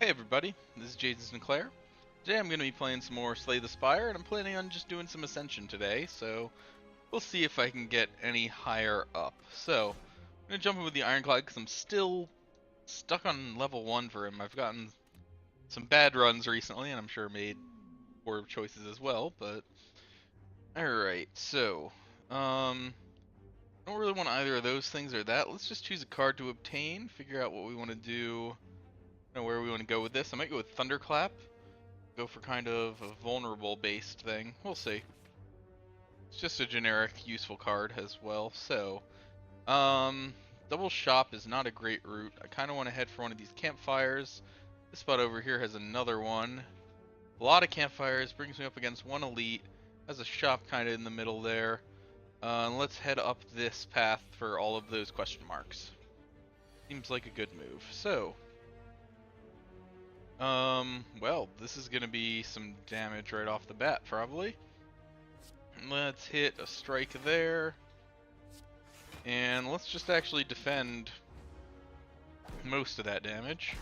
Hey everybody, this is Jason Sinclair. Today I'm going to be playing some more Slay the Spire, and I'm planning on just doing some Ascension today, so we'll see if I can get any higher up. So, I'm going to jump in with the Ironclad because I'm still stuck on level 1 for him. I've gotten some bad runs recently, and I'm sure made poor choices as well, but... Alright, so... I don't really want either of those things or that. Let's just choose a card to obtain, figure out what we want to do, where we want to go with this. I might go with Thunderclap. Go for kind of a vulnerable based thing. We'll see. It's just a generic useful card as well. So, double shop is not a great route. I kind of want to head for one of these campfires. This spot over here has another one. A lot of campfires, brings me up against one elite. Has a shop kind of in the middle there. Let's head up this path for all of those question marks. Seems like a good move. So, well, this is gonna be some damage right off the bat, probably. Let's hit a strike there. And let's just actually defend most of that damage.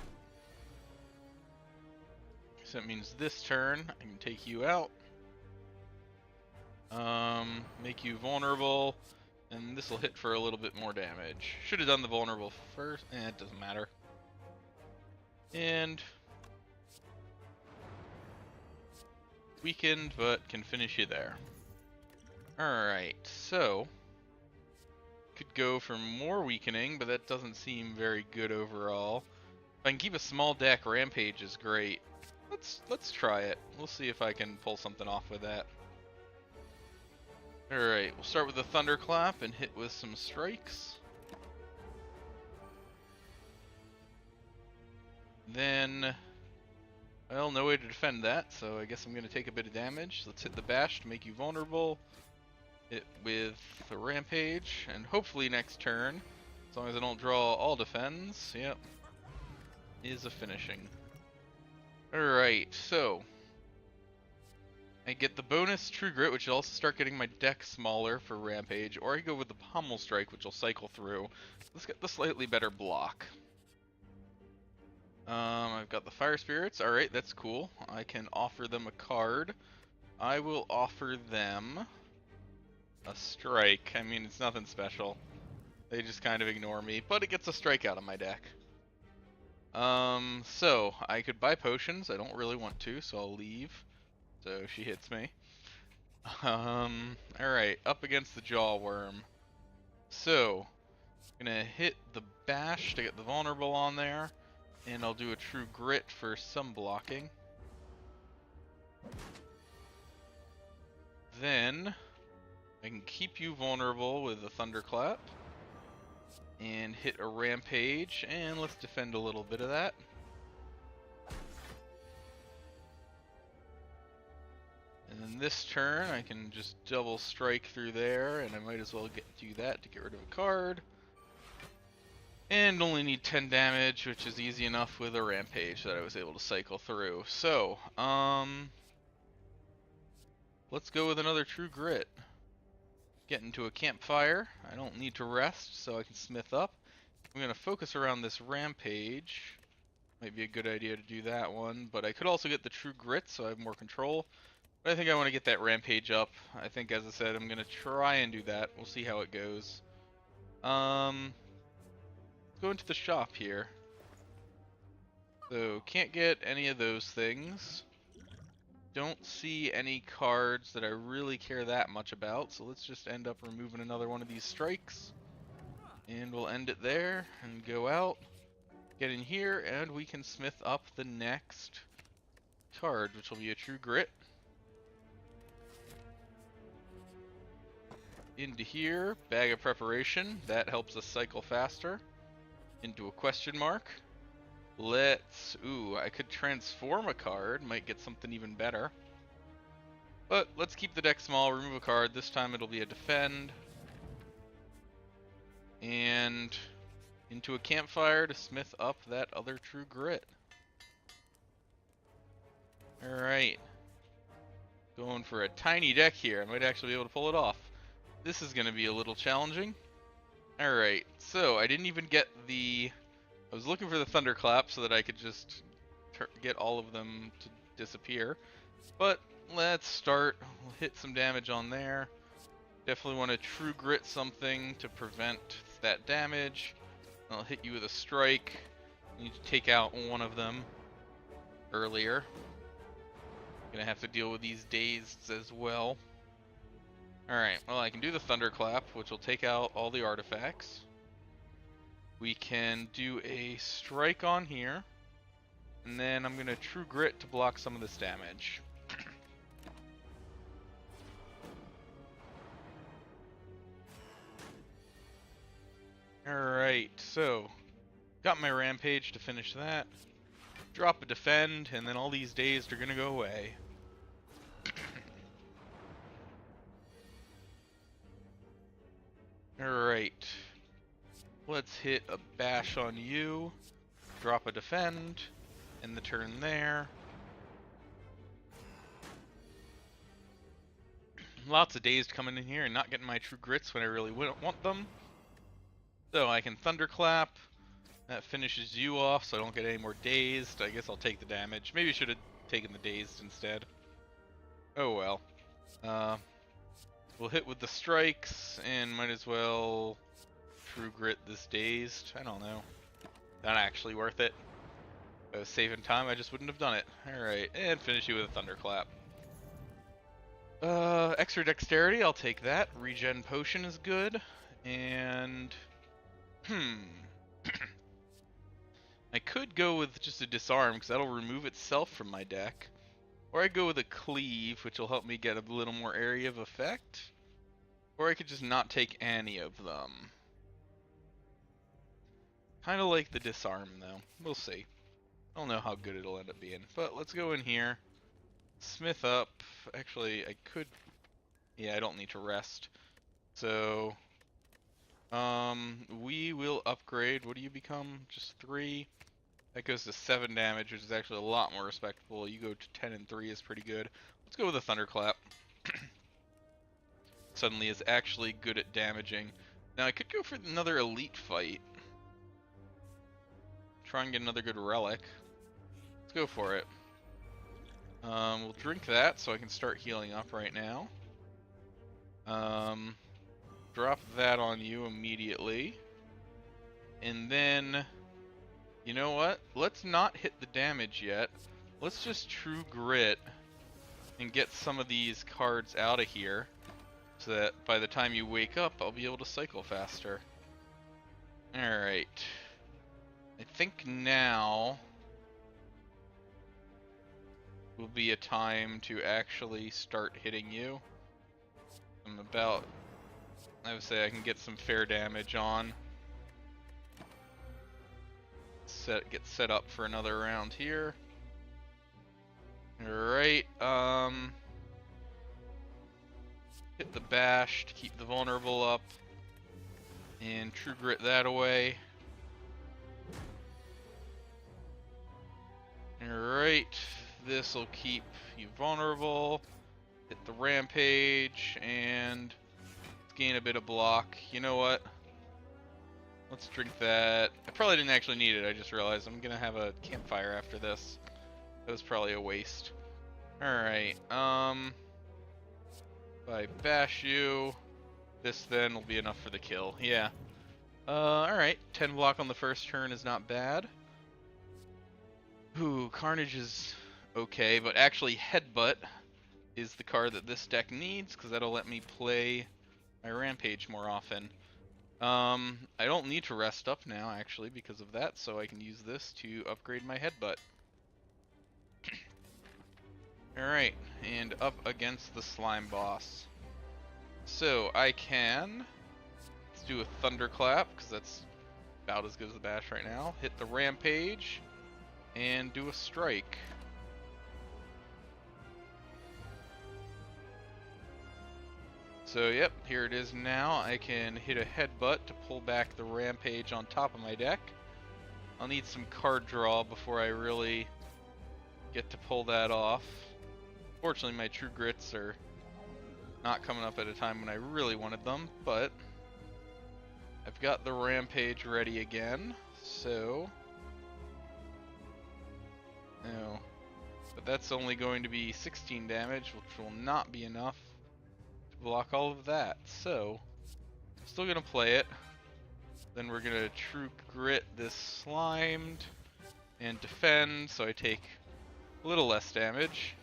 So that means this turn, I can take you out. Make you vulnerable. And this will hit for a little bit more damage. Should have done the vulnerable first. It doesn't matter. And... weakened, but can finish you there. Alright, so... could go for more weakening, but that doesn't seem very good overall. If I can keep a small deck, Rampage is great. Let's try it. We'll see if I can pull something off with that. Alright, we'll start with the Thunderclap and hit with some strikes. Then... well, no way to defend that, so I guess I'm going to take a bit of damage. Let's hit the bash to make you vulnerable. Hit with the Rampage, and hopefully next turn, as long as I don't draw all defends, yep, is a finishing. Alright, so I get the bonus True Grit, which will also start getting my deck smaller for Rampage, or I go with the Pommel Strike, which will cycle through. Let's get the slightly better block. I've got the Fire Spirits. Alright, that's cool. I can offer them a card. I will offer them a strike. I mean, it's nothing special. They just kind of ignore me, but it gets a strike out of my deck. So, I could buy potions. I don't really want to, so I'll leave. So, she hits me. Alright, up against the Jawworm. So, gonna hit the bash to get the vulnerable on there. And I'll do a True Grit for some blocking. Then I can keep you vulnerable with a Thunderclap. And hit a Rampage, and let's defend a little bit of that. And then this turn I can just double strike through there, and I might as well do that to get rid of a card. And only need 10 damage, which is easy enough with a Rampage that I was able to cycle through. So, let's go with another True Grit. Get into a campfire. I don't need to rest, so I can smith up. I'm going to focus around this Rampage. Might be a good idea to do that one, but I could also get the True Grit, so I have more control. But I think I want to get that Rampage up. I think, as I said, I'm going to try and do that. We'll see how it goes. Go into the shop here. So, can't get any of those things. Don't see any cards that I really care that much about, so let's just end up removing another one of these strikes. And we'll end it there, and go out, get in here, and we can smith up the next card, which will be a True Grit. Into here, Bag of Preparation, that helps us cycle faster. Into a question mark. Let's... ooh, I could transform a card. Might get something even better. But let's keep the deck small, remove a card. This time it'll be a defend. And into a campfire to smith up that other True Grit. Alright. Going for a tiny deck here. I might actually be able to pull it off. This is going to be a little challenging. Alright, so I didn't even get the... I was looking for the Thunderclap so that I could just get all of them to disappear. But let's start. We'll hit some damage on there. Definitely want to True Grit something to prevent that damage. I'll hit you with a strike. You need to take out one of them earlier. Gonna have to deal with these dazed as well. Alright, well I can do the Thunderclap, which will take out all the artifacts. We can do a strike on here. And then I'm gonna True Grit to block some of this damage. Alright, so got my Rampage to finish that. Drop a Defend, and then all these dazed are gonna go away. Alright. Let's hit a Bash on you. Drop a Defend. End the turn there. Lots of dazed coming in here and not getting my True Grits when I really want them. So I can Thunderclap. That finishes you off so I don't get any more dazed. I guess I'll take the damage. Maybe I should have taken the dazed instead. Oh well. We'll hit with the strikes and might as well True Grit this dazed. I don't know. Not actually worth it. If I was saving time, I just wouldn't have done it. Alright, and finish you with a Thunderclap. Extra dexterity, I'll take that. Regen potion is good. And I could go with just a disarm because that'll remove itself from my deck. Or I go with a cleave, which will help me get a little more area of effect. Or I could just not take any of them. Kind of like the disarm though. We'll see. I don't know how good it'll end up being. But let's go in here. Smith up. Actually, I could... Yeah, I don't need to rest. So... we will upgrade. What do you become? Just 3. That goes to 7 damage, which is actually a lot more respectable. You go to 10 and 3 is pretty good. Let's go with a Thunderclap. Suddenly is actually good at damaging. Now I could go for another elite fight. Try and get another good relic. Let's go for it. We'll drink that so I can start healing up right now. Drop that on you immediately. And then, you know what? Let's not hit the damage yet. Let's just True Grit and get some of these cards out of here so that by the time you wake up, I'll be able to cycle faster. Alright. I think now will be a time to actually start hitting you. I would say I can get some fair damage on. Get set up for another round here. Alright, hit the bash to keep the vulnerable up. And True Grit that away. Alright, this'll keep you vulnerable. Hit the Rampage, and gain a bit of block. You know what? Let's drink that. I probably didn't actually need it, I just realized I'm gonna have a campfire after this. That was probably a waste. Alright, if I bash you, this then will be enough for the kill. Yeah. Alright, 10 block on the first turn is not bad. Ooh, Carnage is okay, but actually Headbutt is the card that this deck needs, because that'll let me play my Rampage more often. I don't need to rest up now, actually, because of that, so I can use this to upgrade my Headbutt. Alright, and up against the Slime Boss. So, I can... Let's do a Thunderclap, because that's about as good as the Bash right now. Hit the Rampage, and do a Strike. So yep, here it is now. I can hit a Headbutt to pull back the Rampage on top of my deck. I'll need some card draw before I really get to pull that off. Fortunately, my True Grits are not coming up at a time when I really wanted them, but I've got the Rampage ready again, so... but that's only going to be 16 damage, which will not be enough to block all of that. So, still gonna play it. Then we're gonna True Grit this Slimed and defend, so I take a little less damage.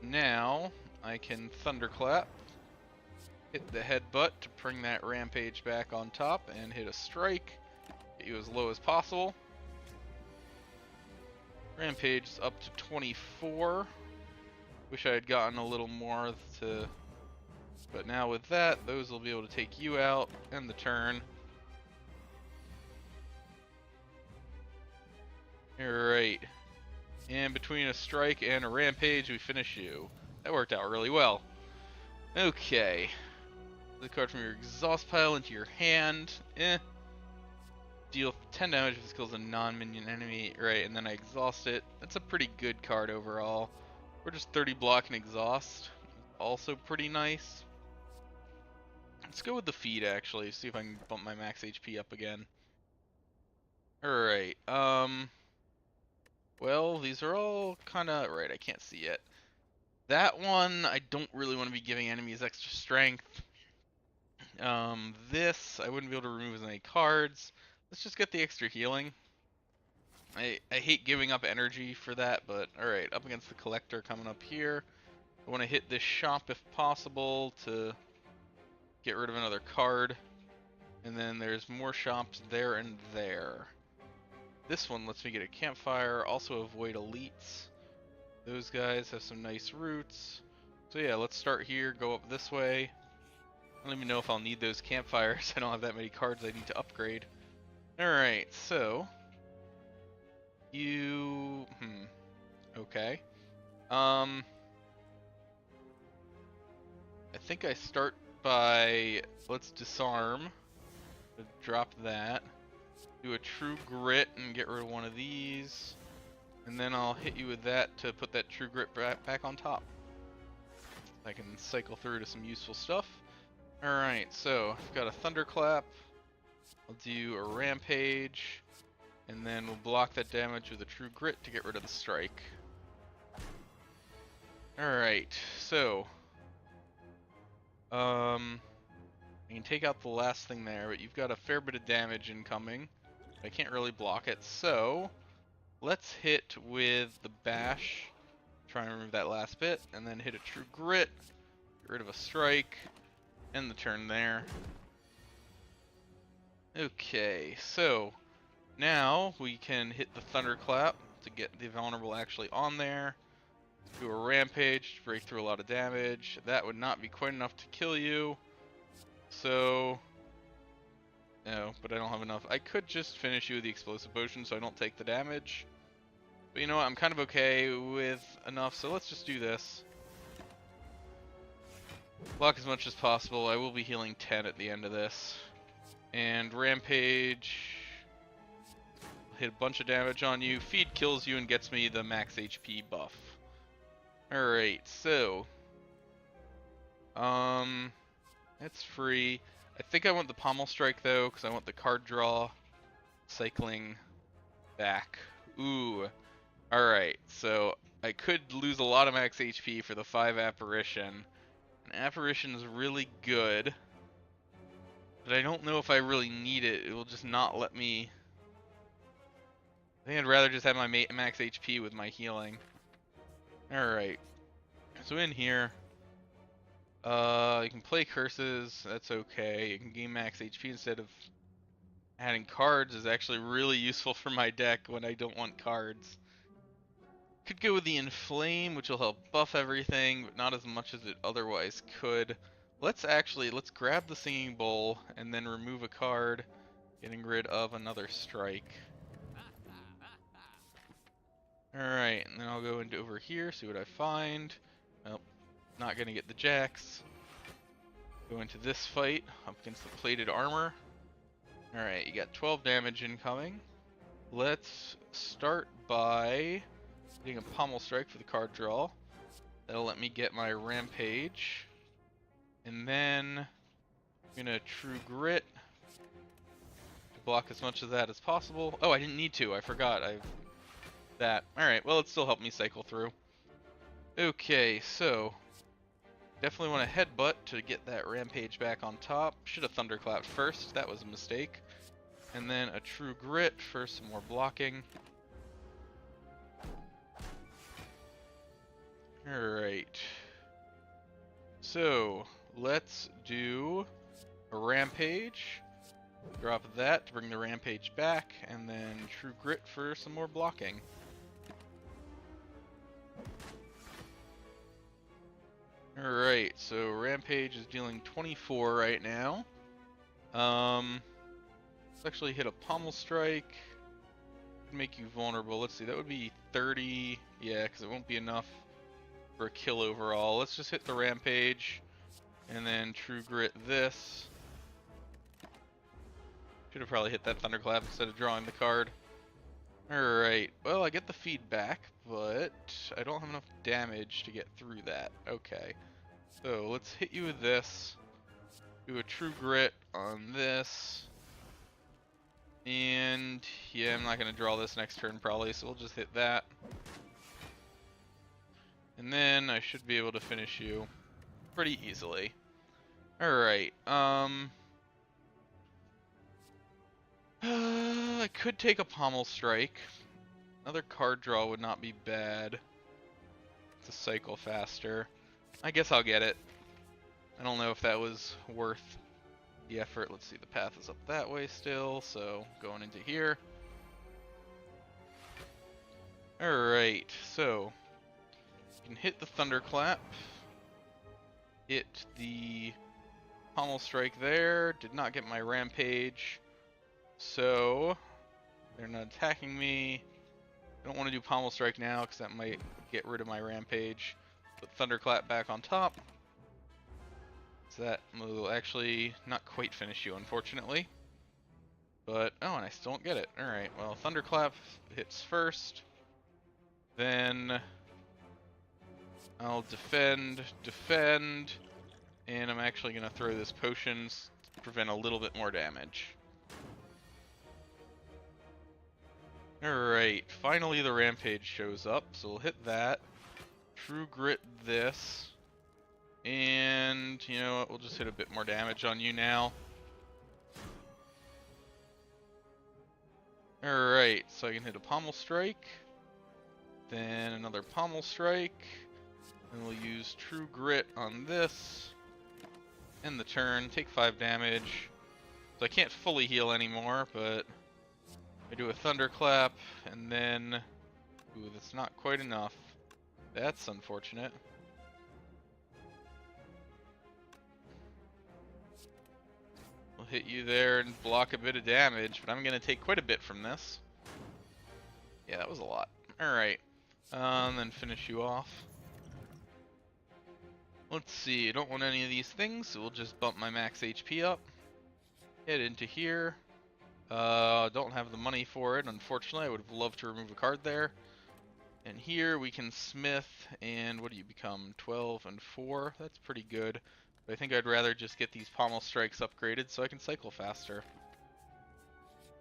Now I can Thunderclap, hit the headbutt to bring that Rampage back on top, and hit a strike, get you as low as possible. Rampage is up to 24. Wish I had gotten a little more to... But now with that, those will be able to take you out, and the turn. Alright. And between a strike and a rampage, we finish you. That worked out really well. Okay. The card from your exhaust pile into your hand. Deal 10 damage if this kills a non-minion enemy. Right, and then I exhaust it. That's a pretty good card overall. We're just 30 block and exhaust. Also pretty nice. Let's go with the feed actually, see if I can bump my max HP up again. Alright, well, these are all kinda... Right, I can't see it. That one, I don't really want to be giving enemies extra strength. This, I wouldn't be able to remove as many cards. Let's just get the extra healing. I hate giving up energy for that, but alright, up against the collector coming up here. I want to hit this shop if possible to get rid of another card. And then there's more shops there and there. This one lets me get a campfire, also avoid elites. Those guys have some nice roots. So yeah, let's start here, go up this way. I don't even know if I'll need those campfires. I don't have that many cards I need to upgrade. Alright, so... You... Okay. I think I start by... Let's disarm. Drop that. Do a True Grit and get rid of one of these. And then I'll hit you with that to put that True Grit back on top. I can cycle through to some useful stuff. Alright, so I've got a Thunderclap. I'll do a Rampage. And then we'll block that damage with a True Grit to get rid of the strike. Alright, so... I can take out the last thing there, but you've got a fair bit of damage incoming. I can't really block it, so... Let's hit with the Bash. Try and remove that last bit, and then hit a True Grit. Get rid of a strike. End the turn there. Okay, so... Now we can hit the Thunderclap to get the Vulnerable actually on there. Do a Rampage to break through a lot of damage. That would not be quite enough to kill you. So... No, but I don't have enough. I could just finish you with the Explosive Potion so I don't take the damage. But you know what, I'm kind of okay with enough, so let's just do this. Block as much as possible. I will be healing 10 at the end of this. And Rampage... Hit a bunch of damage on you. Feed kills you and gets me the max HP buff. Alright, so... It's free. I think I want the Pommel Strike though, because I want the card draw cycling back. Ooh. Alright, so I could lose a lot of max HP for the 5 Apparition. And Apparition is really good. But I don't know if I really need it. It will just not let me... I think I'd rather just have my max HP with my healing. Alright. So in here... you can play curses, that's okay. You can gain max HP instead of adding cards is actually really useful for my deck when I don't want cards. Could go with the Inflame, which will help buff everything, but not as much as it otherwise could. Let's grab the Singing Bowl and then remove a card, getting rid of another strike. Alright, and then I'll go into over here, see what I find. Nope. Not gonna get the jacks. Go into this fight up against the plated armor. Alright, you got 12 damage incoming. Let's start by hitting a Pommel Strike for the card draw. That'll let me get my Rampage. And then I'm gonna True Grit to block as much of that as possible. Oh, I didn't need to, I forgot. that. Alright, well, it still helped me cycle through. Okay, so definitely want to headbutt to get that Rampage back on top. Should have Thunderclapped first, that was a mistake. And then a True Grit for some more blocking. Alright. So, let's do a Rampage. Drop that to bring the Rampage back, and then True Grit for some more blocking. Alright, so Rampage is dealing 24 right now. Let's actually hit a Pommel Strike. Could make you vulnerable. Let's see, that would be 30. Yeah, because it won't be enough for a kill overall. Let's just hit the Rampage, and then True Grit this. Should have probably hit that Thunderclap instead of drawing the card. Alright, well, I get the feedback, but I don't have enough damage to get through that. Okay, so let's hit you with this. Do a True Grit on this. And yeah, I'm not going to draw this next turn probably, so we'll just hit that. And then I should be able to finish you pretty easily. Alright, I could take a Pommel Strike. Another card draw would not be bad to cycle faster. I guess I'll get it. I don't know if that was worth the effort. Let's see, the path is up that way still, so going into here. Alright, so you can hit the Thunderclap, hit the Pommel Strike there, did not get my Rampage, so they're not attacking me. I don't want to do Pommel Strike now because that might get rid of my Rampage. Put Thunderclap back on top. So that will actually not quite finish you, unfortunately. But, oh, and I still don't get it. Alright, well, Thunderclap hits first. Then I'll defend, and I'm actually going to throw this potions to prevent a little bit more damage. Alright, finally the Rampage shows up, so we'll hit that. True Grit this. And, you know what, we'll just hit a bit more damage on you now. Alright, so I can hit a Pommel Strike. Then another Pommel Strike. And we'll use True Grit on this. End the turn, take 5 damage. So I can't fully heal anymore, but I do a Thunderclap, and then... Ooh, that's not quite enough. That's unfortunate. We'll hit you there and block a bit of damage, but I'm going to take quite a bit from this. Yeah, that was a lot. Alright, and then finish you off. Let's see, I don't want any of these things, so we'll just bump my max HP up. Head into here. Don't have the money for it, unfortunately. I would have loved to remove a card there. And here we can smith, and what do you become? 12 and 4. That's pretty good. But I think I'd rather just get these Pommel Strikes upgraded so I can cycle faster.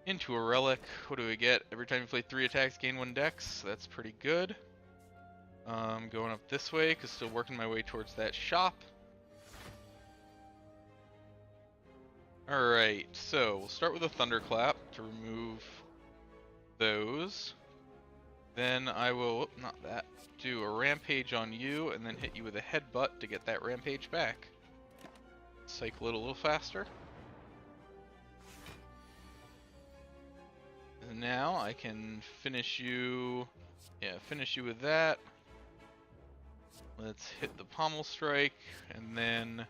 Into a relic. What do we get? Every time you play 3 attacks, gain 1 dex. That's pretty good. Going up this way, because still working my way towards that shop. Alright, so we'll start with a Thunderclap to remove those. Then I will, not that, do a Rampage on you, and then hit you with a Headbutt to get that Rampage back. Cycle it a little faster. And now I can finish you, finish you with that. Let's hit the Pommel Strike, and then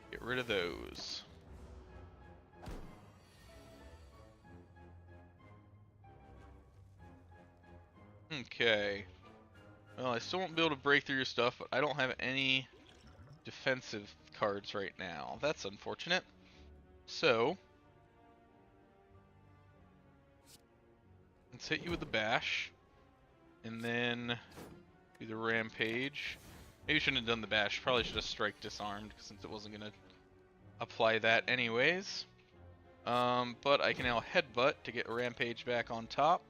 get rid of those. Okay. Well, I still won't be able to break through your stuff, but I don't have any defensive cards right now. That's unfortunate. So, let's hit you with the Bash, and then do the Rampage. Maybe I shouldn't have done the Bash. Probably should have Strike Disarmed, since it wasn't going to apply that anyways. But I can now Headbutt to get Rampage back on top.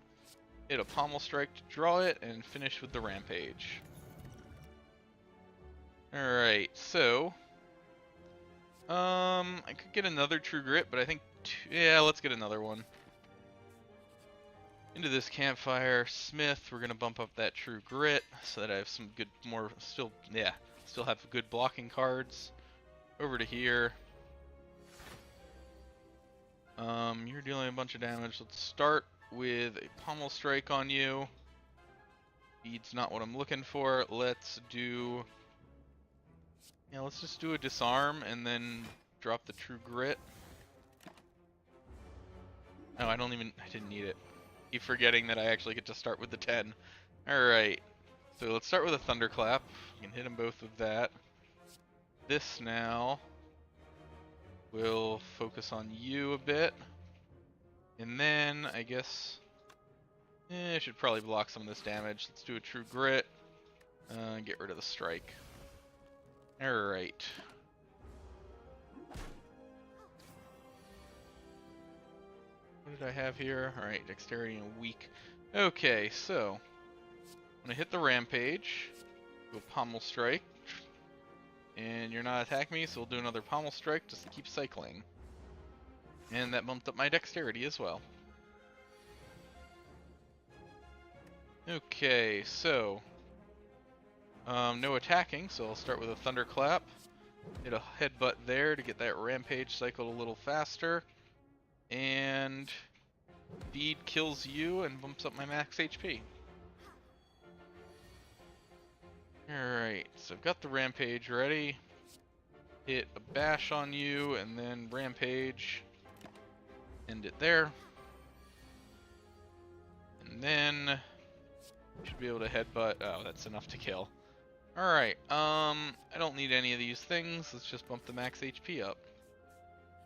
hit a pommel strike to draw it, and finish with the Rampage. Alright, so I could get another True Grit, but I think yeah, let's get another one. Into this Campfire Smith, we're gonna bump up that True Grit so that I have some good still have good blocking cards. Over to here. You're dealing a bunch of damage. Let's start with a pommel strike on you. Speed's not what I'm looking for. Let's just do a disarm and then drop the True Grit. No, I didn't need it. Keep forgetting that I actually get to start with the 10. Alright, so let's start with a Thunderclap. You can hit them both with that. This now will focus on you a bit. And then, I guess, I should probably block some of this damage. Let's do a True Grit. Get rid of the strike. Alright. What did I have here? Alright, dexterity and weak. Okay, so I'm gonna hit the Rampage, do a pommel strike, and you're not attacking me, so we'll do another pommel strike just to keep cycling. And that bumped up my dexterity as well. Okay, so no attacking, so I'll start with a Thunderclap. Hit a headbutt there to get that Rampage cycled a little faster. And Speed kills you and bumps up my max HP. Alright, so I've got the Rampage ready. Hit a bash on you and then Rampage. End it there. And then should be able to headbutt. Oh, that's enough to kill. Alright, I don't need any of these things. Let's just bump the max HP up.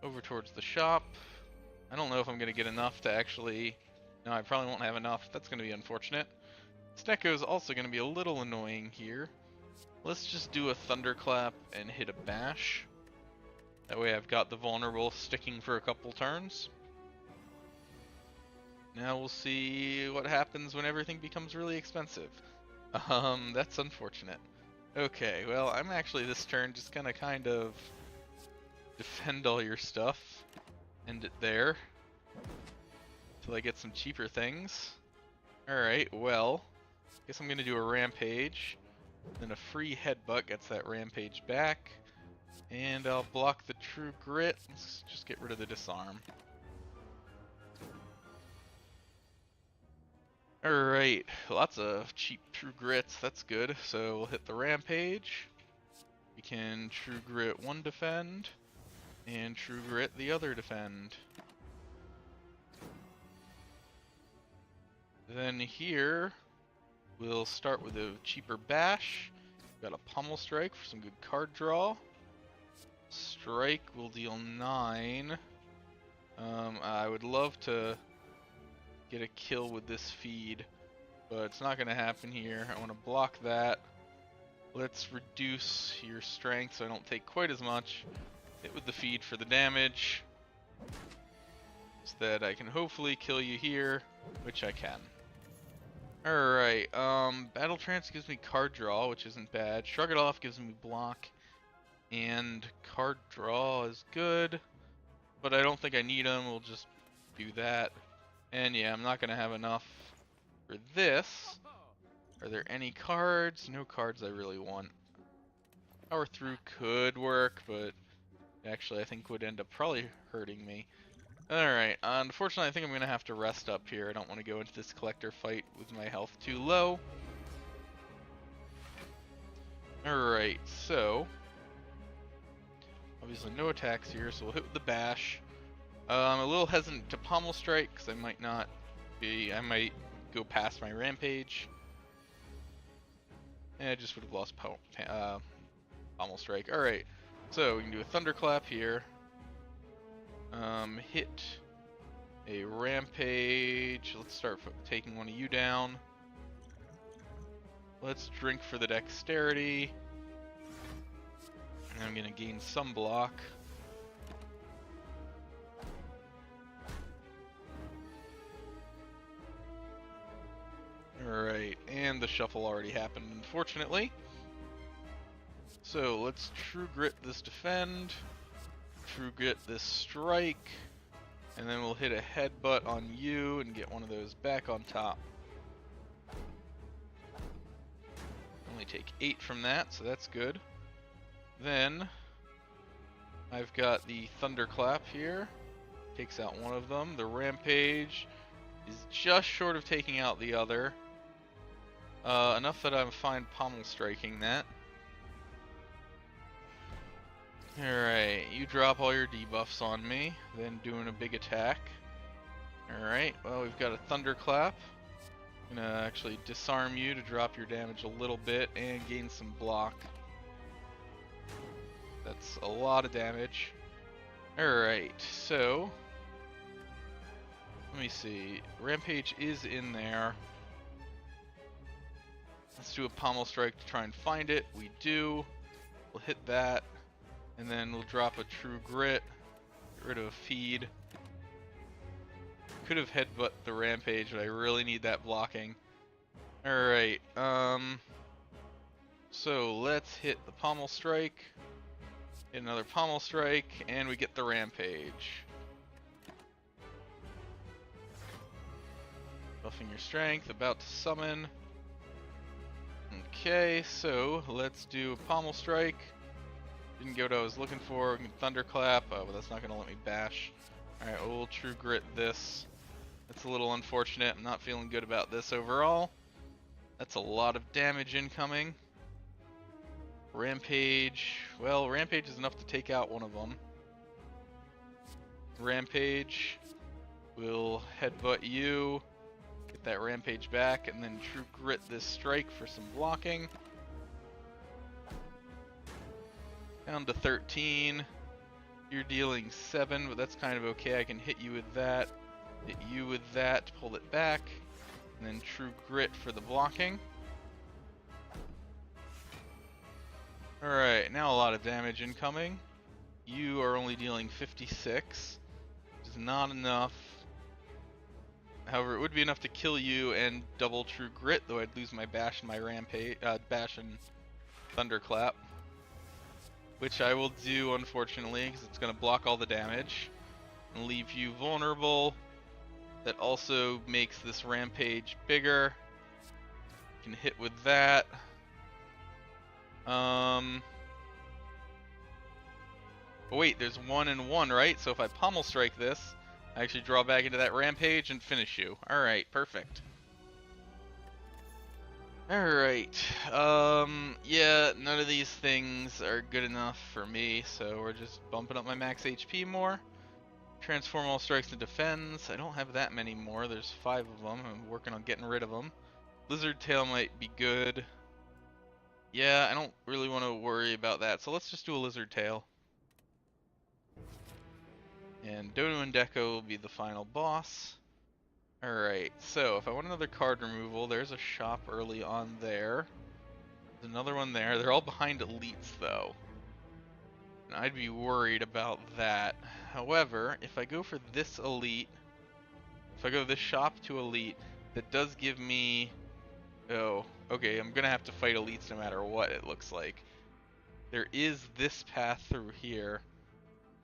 Over towards the shop. I don't know if I'm going to get enough to actually... No, I probably won't have enough. That's going to be unfortunate. Snecko is also going to be a little annoying here. Let's just do a Thunderclap and hit a bash. That way I've got the vulnerable sticking for a couple turns. Now we'll see what happens when everything becomes really expensive. That's unfortunate. Okay, well, I'm actually this turn just gonna kind of defend all your stuff. End it there. Until I get some cheaper things. Alright, well, guess I'm gonna do a Rampage. Then a free headbutt gets that Rampage back. And I'll block the True Grit. Let's just get rid of the disarm. Alright, lots of cheap True Grits, that's good. So we'll hit the Rampage. We can True Grit one defend, and True Grit the other defend. Then here, we'll start with a cheaper bash. Got a Pommel Strike for some good card draw. Strike will deal 9. I would love to get a kill with this feed, but it's not going to happen here. I want to block that. Let's reduce your strength so I don't take quite as much. Hit with the feed for the damage, so that I can hopefully kill you here, which I can. Alright, Battle Trance gives me card draw, which isn't bad. Shrug It Off gives me block, and card draw is good, but I don't think I need them. We'll just do that. And yeah, I'm not going to have enough for this. Are there any cards? No cards I really want. Power Through could work, but actually I think would end up probably hurting me. Alright, unfortunately I think I'm going to have to rest up here. I don't want to go into this collector fight with my health too low. Alright, so obviously no attacks here, so we'll hit with the bash. I'm a little hesitant to Pommel Strike because I might go past my Rampage. And I just would have lost Pommel Strike. Alright, so we can do a Thunderclap here. Hit a Rampage. Let's start taking one of you down. Let's drink for the dexterity. And I'm going to gain some block. and the shuffle already happened, unfortunately. So let's True Grit this defend, True Grit this strike, and then we'll hit a headbutt on you and get one of those back on top. Only take 8 from that, so that's good. Then I've got the Thunderclap here, takes out one of them. The Rampage is just short of taking out the other. Enough that I'm fine pommel striking that. Alright, you drop all your debuffs on me, then doing a big attack. Alright, well we've got a Thunderclap. I'm gonna actually disarm you to drop your damage a little bit and gain some block. That's a lot of damage. Alright, so let me see. Rampage is in there. Let's do a pommel strike to try and find it. We do. We'll hit that. And then we'll drop a True Grit. Get rid of a feed. Could have headbutt the Rampage, but I really need that blocking. Alright, so let's hit the pommel strike. Hit another pommel strike, and we get the Rampage. Buffing your strength, about to summon. Okay, so let's do a pommel strike. Didn't get what I was looking for. Thunderclap, but that's not gonna let me bash. Alright, we'll True Grit this. That's a little unfortunate. I'm not feeling good about this overall. That's a lot of damage incoming. Rampage. Well, Rampage is enough to take out one of them. Rampage will headbutt you. Get that Rampage back, and then True Grit this strike for some blocking. Down to 13. You're dealing 7, but that's kind of okay. I can hit you with that. Hit you with that to pull it back. And then True Grit for the blocking. Alright, now a lot of damage incoming. You are only dealing 56, which is not enough. However, it would be enough to kill you and double True Grit, though I'd lose my bash and my Rampage, bash and Thunderclap. Which I will do, unfortunately, because it's going to block all the damage and leave you vulnerable. That also makes this Rampage bigger. You can hit with that. But wait, there's 1 and 1, right? So if I pommel strike this, I actually draw back into that Rampage and finish you. Alright, perfect. Alright, yeah, none of these things are good enough for me, so we're just bumping up my max HP more. Transform all strikes to defends. I don't have that many more, there's 5 of them, I'm working on getting rid of them. Lizard Tail might be good. Yeah, I don't really want to worry about that, so let's just do a Lizard Tail. And Dodo and Deco will be the final boss. Alright, so if I want another card removal, there's a shop early on there. There's another one there. They're all behind elites, though. And I'd be worried about that. However, if I go for this elite, if I go this shop to elite, that does give me... Oh, okay, I'm gonna have to fight elites no matter what, it looks like. There is this path through here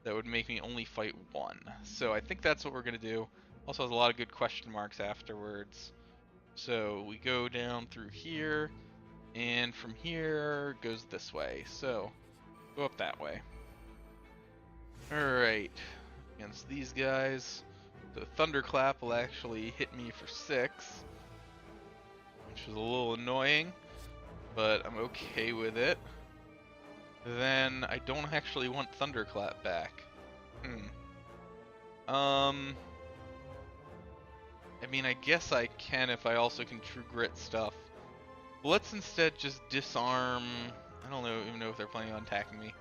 that would make me only fight 1. So I think that's what we're gonna do. Also has a lot of good question marks afterwards. So we go down through here, and from here goes this way. So go up that way. Alright, against these guys, the Thunderclap will actually hit me for 6, which is a little annoying, but I'm okay with it. Then I don't actually want Thunderclap back. I mean, I guess I can if I also can True Grit stuff. But let's instead just disarm... I don't even know if they're planning on attacking me.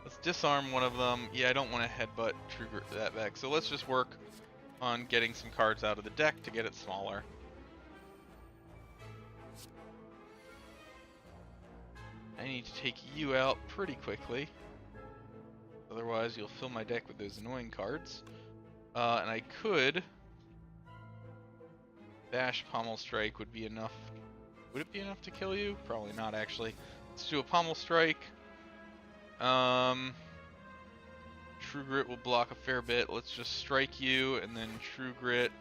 Let's disarm one of them. Yeah, I don't want to headbutt True Grit that back. So let's just work on getting some cards out of the deck to get it smaller. I need to take you out pretty quickly. Otherwise, you'll fill my deck with those annoying cards. And I could... Bash Pommel Strike would be enough Would it be enough to kill you? Probably not, actually. Let's do a Pommel Strike. True Grit will block a fair bit. Let's just strike you, and then True Grit,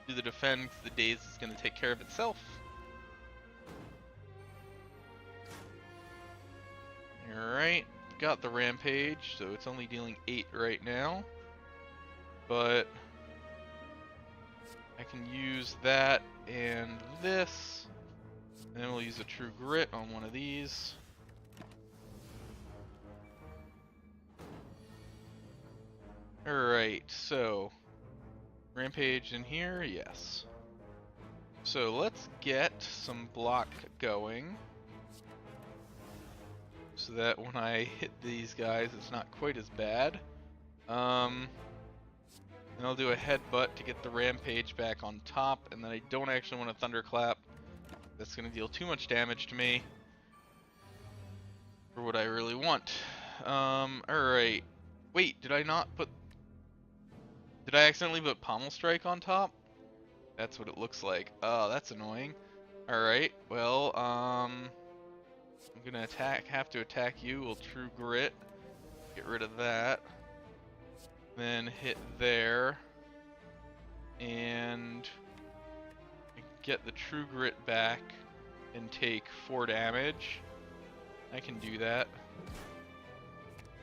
do the defend, 'cause the Daze is going to take care of itself. Alright, got the Rampage, so it's only dealing 8 right now. But I can use that and this. And then we'll use a True Grit on one of these. Alright, so Rampage in here, yes. So let's get some block going, so that when I hit these guys, it's not quite as bad. And I'll do a headbutt to get the Rampage back on top, and then I don't actually want a Thunderclap. That's going to deal too much damage to me for what I really want. Alright. Wait, did I not put... Did I accidentally put Pommel Strike on top? That's what it looks like. Oh, that's annoying. Alright, well, I'm gonna have to attack you. We'll True Grit. Get rid of that. Then hit there. And get the True Grit back and take 4 damage. I can do that.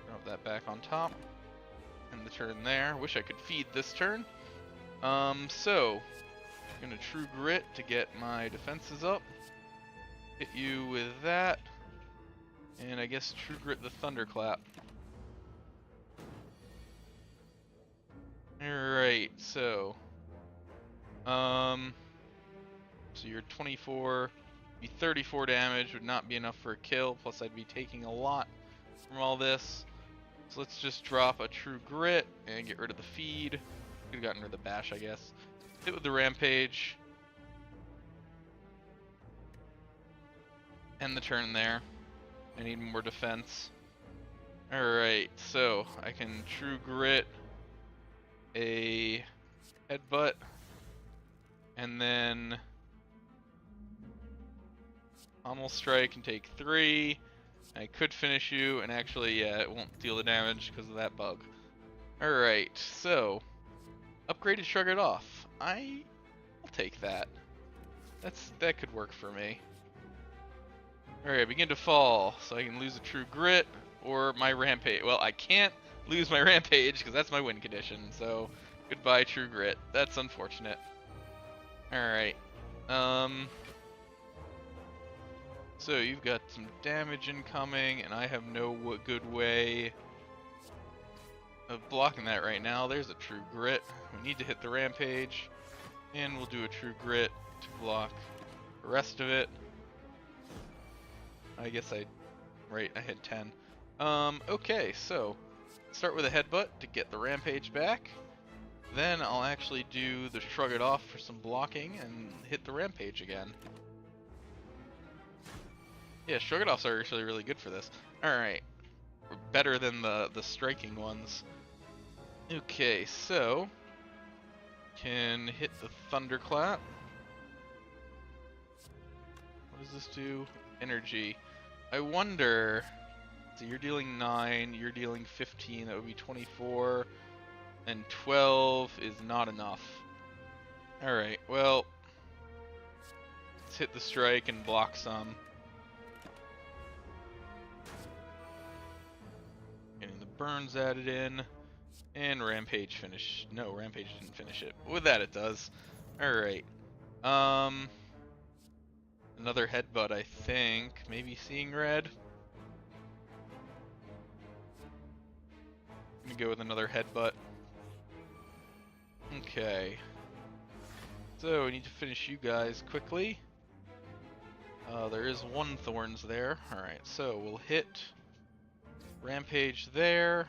Drop that back on top. And the turn there. Wish I could feed this turn. So I'm gonna True Grit to get my defenses up. Hit you with that. And I guess True Grit the Thunderclap. Alright, so you're 24, be 34 damage, would not be enough for a kill, plus I'd be taking a lot from all this. So let's just drop a True Grit and get rid of the feed. Could have gotten rid of the bash, I guess. Hit with the Rampage. End the turn there. I need more defense. Alright, so I can True Grit a headbutt, and then Pommel Strike and take 3. I could finish you, and actually, yeah, it won't deal the damage because of that bug. Alright, so upgraded Shrug It Off. I'll take that. That could work for me. Alright, begin to fall, so I can lose a True Grit or my Rampage. Well, I can't lose my Rampage because that's my win condition, so goodbye True Grit. That's unfortunate. Alright. So you've got some damage incoming, and I have no good way of blocking that right now. There's a True Grit. We need to hit the Rampage, and we'll do a True Grit to block the rest of it. I guess I hit 10. Okay, so start with a headbutt to get the Rampage back. Then I'll actually do the Shrug It Off for some blocking and hit the Rampage again. Yeah, Shrug It Offs are actually really good for this. Alright. Better than the striking ones. Okay, so can hit the Thunderclap. What does this do? Energy. I wonder... So you're dealing 9, you're dealing 15, that would be 24, and 12 is not enough. Alright, well, let's hit the strike and block some. Getting the burns added in, and Rampage finish. No, Rampage didn't finish it. With that it does. Alright. Another headbutt, I think. Maybe Seeing Red. I'm gonna go with another headbutt. Okay. So we need to finish you guys quickly. There is 1 Thorns there. Alright, so we'll hit Rampage there.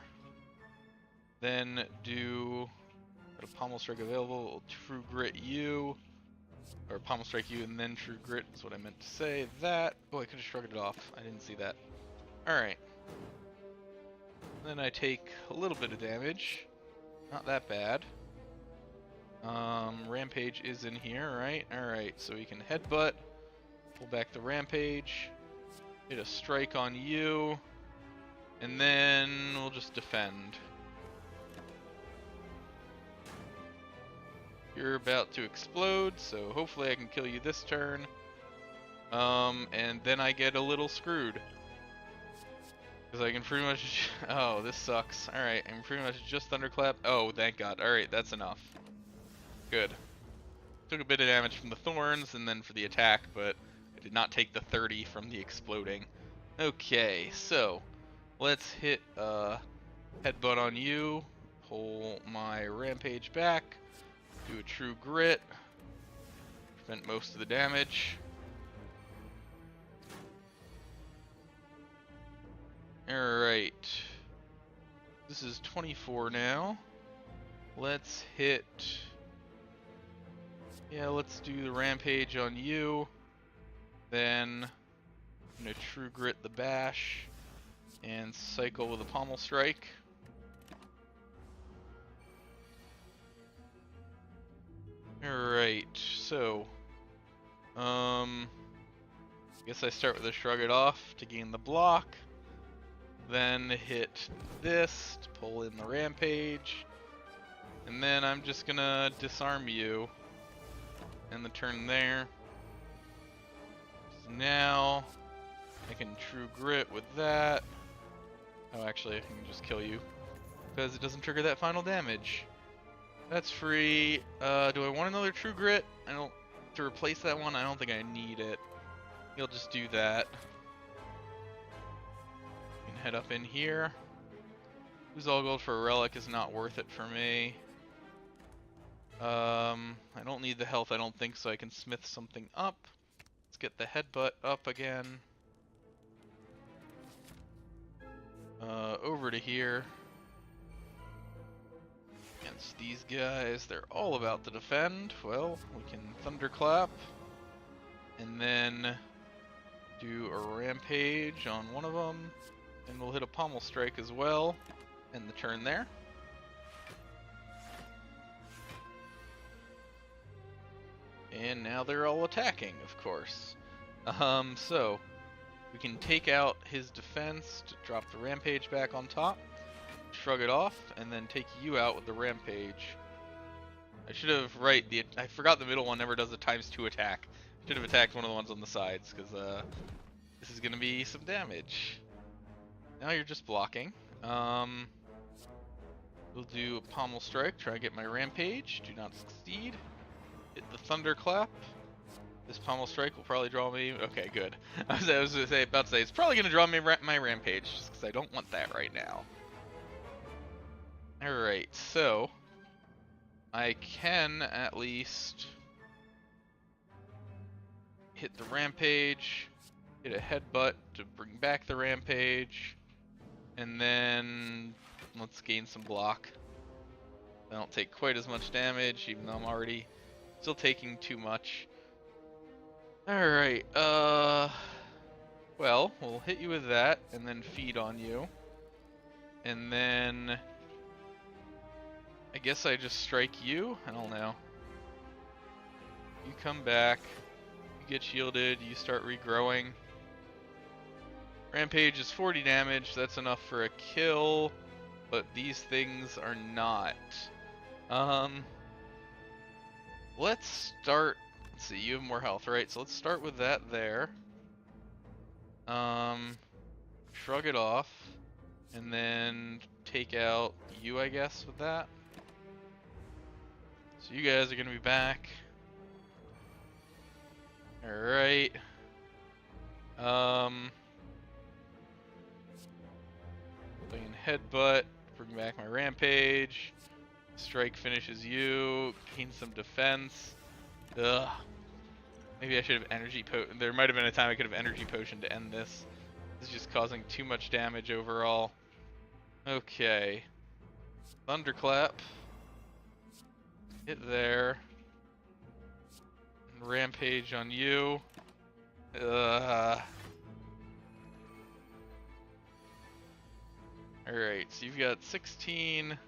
Then do a Pommel Strike available. We'll True Grit you. Or Pommel Strike you and then True Grit is what I meant to say. That. Oh, I could have shrugged it off. I didn't see that. Alright. Then I take a little bit of damage. Not that bad. Rampage is in here, right? Alright, so we can headbutt, pull back the Rampage, hit a strike on you, and then we'll just defend. You're about to explode, so hopefully I can kill you this turn. And then I get a little screwed. Because I can pretty much... Oh, this sucks. Alright, I can pretty much just thunderclap. Oh, thank God. Alright, that's enough. Good. Took a bit of damage from the thorns and then for the attack, but I did not take the 30 from the exploding. Okay, so let's hit headbutt on you. Pull my Rampage back. Do a true grit. Prevent most of the damage. Alright. This is 24 now. Let's hit... Yeah, let's do the Rampage on you. Then I'm going to true grit the bash and cycle with a pommel strike. Alright, so I guess I start with a shrug it off to gain the block. Then hit this to pull in the Rampage. And then I'm just gonna disarm you. And the turn there. So now I can true grit with that. Oh, actually I can just kill you because it doesn't trigger that final damage. That's free. Do I want another true grit? To replace that one. I don't think I need it. You'll just do that. You can head up in here. Lose all gold for a relic is not worth it for me. I don't need the health, I don't think, so I can smith something up. Let's get the headbutt up again. Over to here. Against these guys, they're all about to defend. Well, we can thunderclap. And then do a Rampage on one of them. And we'll hit a pommel strike as well. End the turn there. And now they're all attacking, of course. So we can take out his defense to drop the Rampage back on top, shrug it off, and then take you out with the Rampage. I should have, I forgot the middle one never does a ×2 attack. I should have attacked one of the ones on the sides, because this is going to be some damage. Now you're just blocking. We'll do a pommel strike, try to get my Rampage, do not succeed. Hit the thunderclap. This pommel strike will probably draw me. Okay, good. I was about to say it's probably going to draw me my Rampage, just because I don't want that right now. All right, so I can at least hit the Rampage, hit a headbutt to bring back the Rampage, and then let's gain some block. I don't take quite as much damage, even though I'm already still taking too much. Alright, well, we'll hit you with that, and then feed on you. And then I guess I just strike you? I don't know. You come back, you get shielded, you start regrowing. Rampage is 40 damage, that's enough for a kill, but these things are not. Let's start, let's see, you have more health, right? So let's start with that there. Shrug it off, and then take out you, I guess, with that. So you guys are gonna be back. Alright. Playing headbutt, bring back my Rampage. Strike finishes you, gain some defense. Ugh. Maybe I should have energy potion. There might have been a time I could have energy potion to end this. This is just causing too much damage overall. Okay. Thunderclap. Hit there. Rampage on you. Alright, so you've got 16.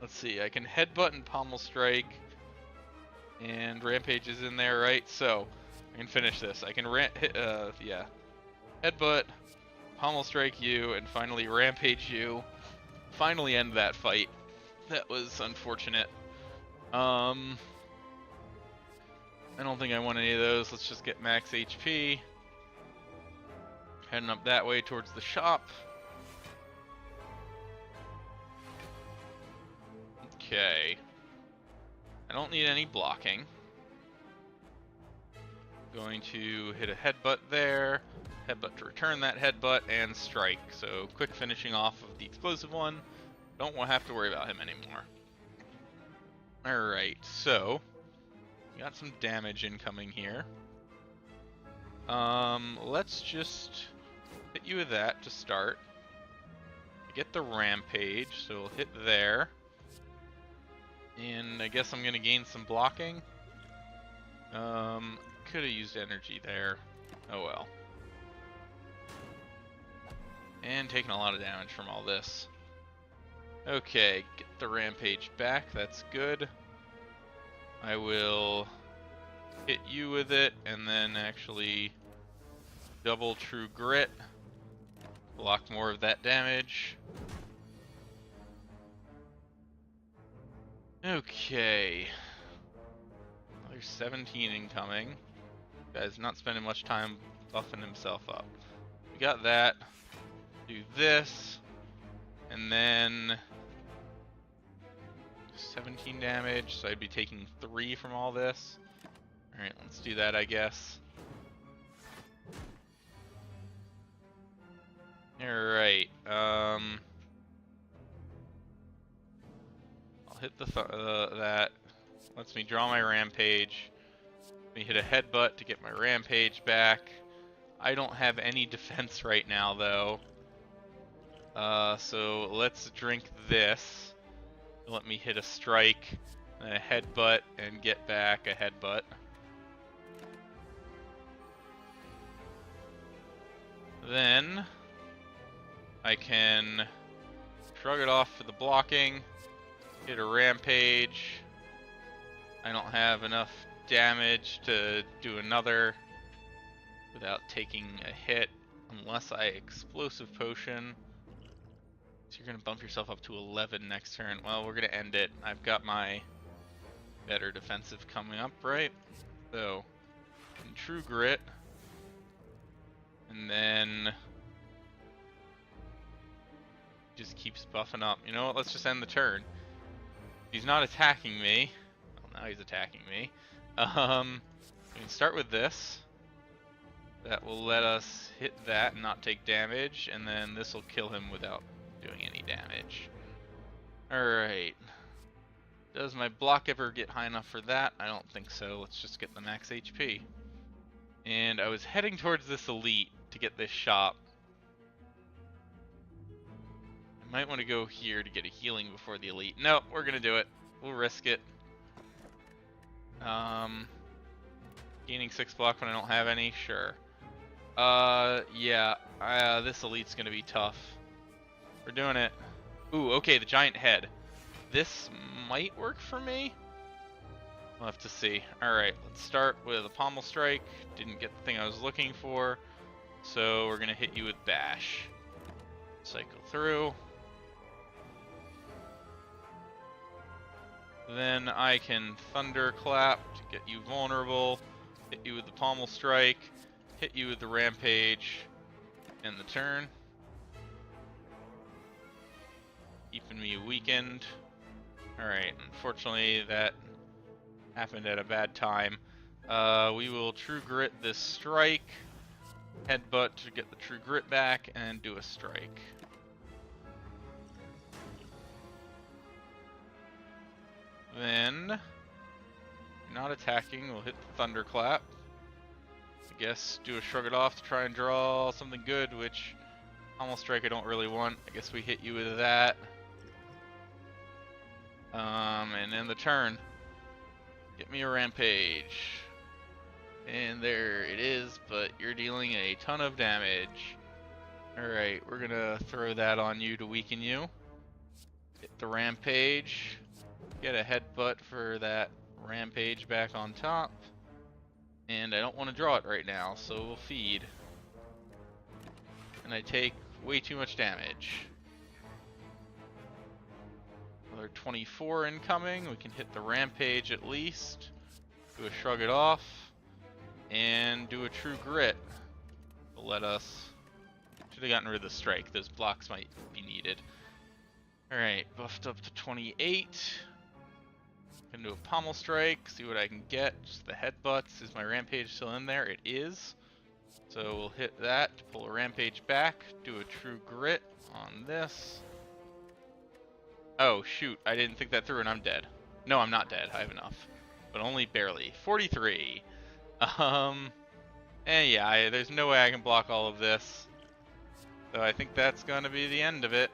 Let's see, I can headbutt and pommel strike. And Rampage is in there, right? So I can finish this. I can yeah, headbutt, pommel strike you, and finally Rampage you. Finally end that fight. That was unfortunate. I don't think I want any of those. Let's just get max HP. Heading up that way towards the shop. Okay. I don't need any blocking. Going to hit a headbutt there. Headbutt to return that headbutt and strike. So quick finishing off of the explosive one. Don't have to worry about him anymore. Alright, so we got some damage incoming here. Let's just hit you with that to start. Get the Rampage, so we'll hit there. And I guess I'm gonna gain some blocking. Could have used energy there. Oh well. And taking a lot of damage from all this. Okay, get the Rampage back, that's good. I will hit you with it, and then actually double True Grit. Block more of that damage. Okay. There's 17 incoming. Guy's not spending much time buffing himself up. We got that. Do this. And then 17 damage, so I'd be taking 3 from all this. Alright, let's do that, I guess. Alright, I'll hit that. Lets me draw my Rampage. Let me hit a headbutt to get my Rampage back. I don't have any defense right now, though. So let's drink this. Let me hit a strike, and a headbutt, and get back a headbutt. Then I can shrug it off for the blocking, hit a Rampage. I don't have enough damage to do another without taking a hit unless I Explosive Potion. So you're going to bump yourself up to 11 next turn. Well, we're going to end it. I've got my better defensive coming up, right? So, True Grit. And then just keeps buffing up. You know what? Let's just end the turn. He's not attacking me. Well, now he's attacking me. We can start with this. That will let us hit that and not take damage, and then this will kill him without doing any damage. Alright. Does my block ever get high enough for that? I don't think so. Let's just get the max HP. And I was heading towards this elite to get this shop. I might want to go here to get a healing before the elite. No, we're going to do it. We'll risk it. Gaining 6 block when I don't have any? Sure. Yeah. This elite's going to be tough. We're doing it. Ooh, okay, the giant head. This might work for me. We'll have to see. Alright, let's start with a pommel strike. Didn't get the thing I was looking for. So we're going to hit you with bash. Cycle through. Then I can thunderclap to get you vulnerable. Hit you with the pommel strike. Hit you with the Rampage. End the turn. Keeping me weakened. Alright, unfortunately that happened at a bad time. We will True Grit this strike. Headbutt to get the True Grit back and do a strike. Then, not attacking, we'll hit the Thunderclap. I guess do a Shrug It Off to try and draw something good, which Pommel Strike I don't really want. I guess we hit you with that. And end the turn. Get me a Rampage. And there it is, but you're dealing a ton of damage. Alright, we're gonna throw that on you to weaken you. Hit the Rampage. Get a headbutt for that Rampage back on top. And I don't want to draw it right now, so we'll feed. And I take way too much damage. Another 24 incoming. We can hit the Rampage at least. Do a Shrug It Off. And do a True Grit. Will let us... Should have gotten rid of the Strike. Those blocks might be needed. Alright, buffed up to 28. Gonna do a Pommel Strike, see what I can get. Just the headbutts. Is my Rampage still in there? It is. So we'll hit that to pull a Rampage back. Do a True Grit on this. Oh, shoot. I didn't think that through and I'm dead. No, I'm not dead. I have enough. But only barely. 43. And yeah, there's no way I can block all of this. So I think that's gonna be the end of it.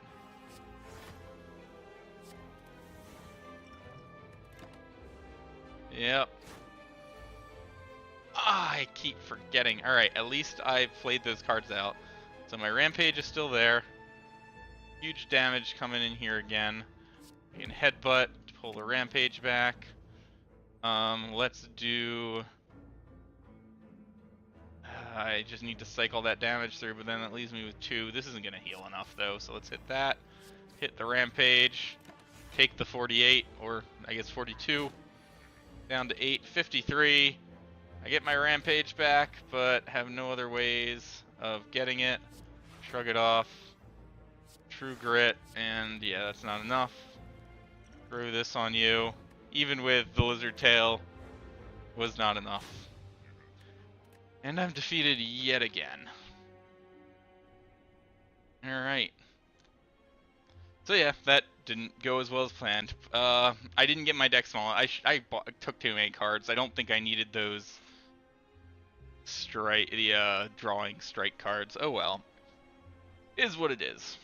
Yep. I keep forgetting. Alright, at least I played those cards out. So my Rampage is still there. Huge damage coming in here again. We can headbutt to pull the Rampage back. Let's do... I just need to cycle that damage through, but then that leaves me with 2. This isn't going to heal enough, though, so let's hit that. Hit the Rampage. Take the 48, or I guess 42. Down to 8, 53. I get my Rampage back, but have no other ways of getting it. Shrug It Off. True Grit, and yeah, that's not enough. Throw this on you. Even with the Lizard Tail, was not enough. And I'm defeated yet again. Alright. So yeah, that didn't go as well as planned. I didn't get my deck small. I took too many cards. I don't think I needed those drawing strike cards. Oh well. Is what it is.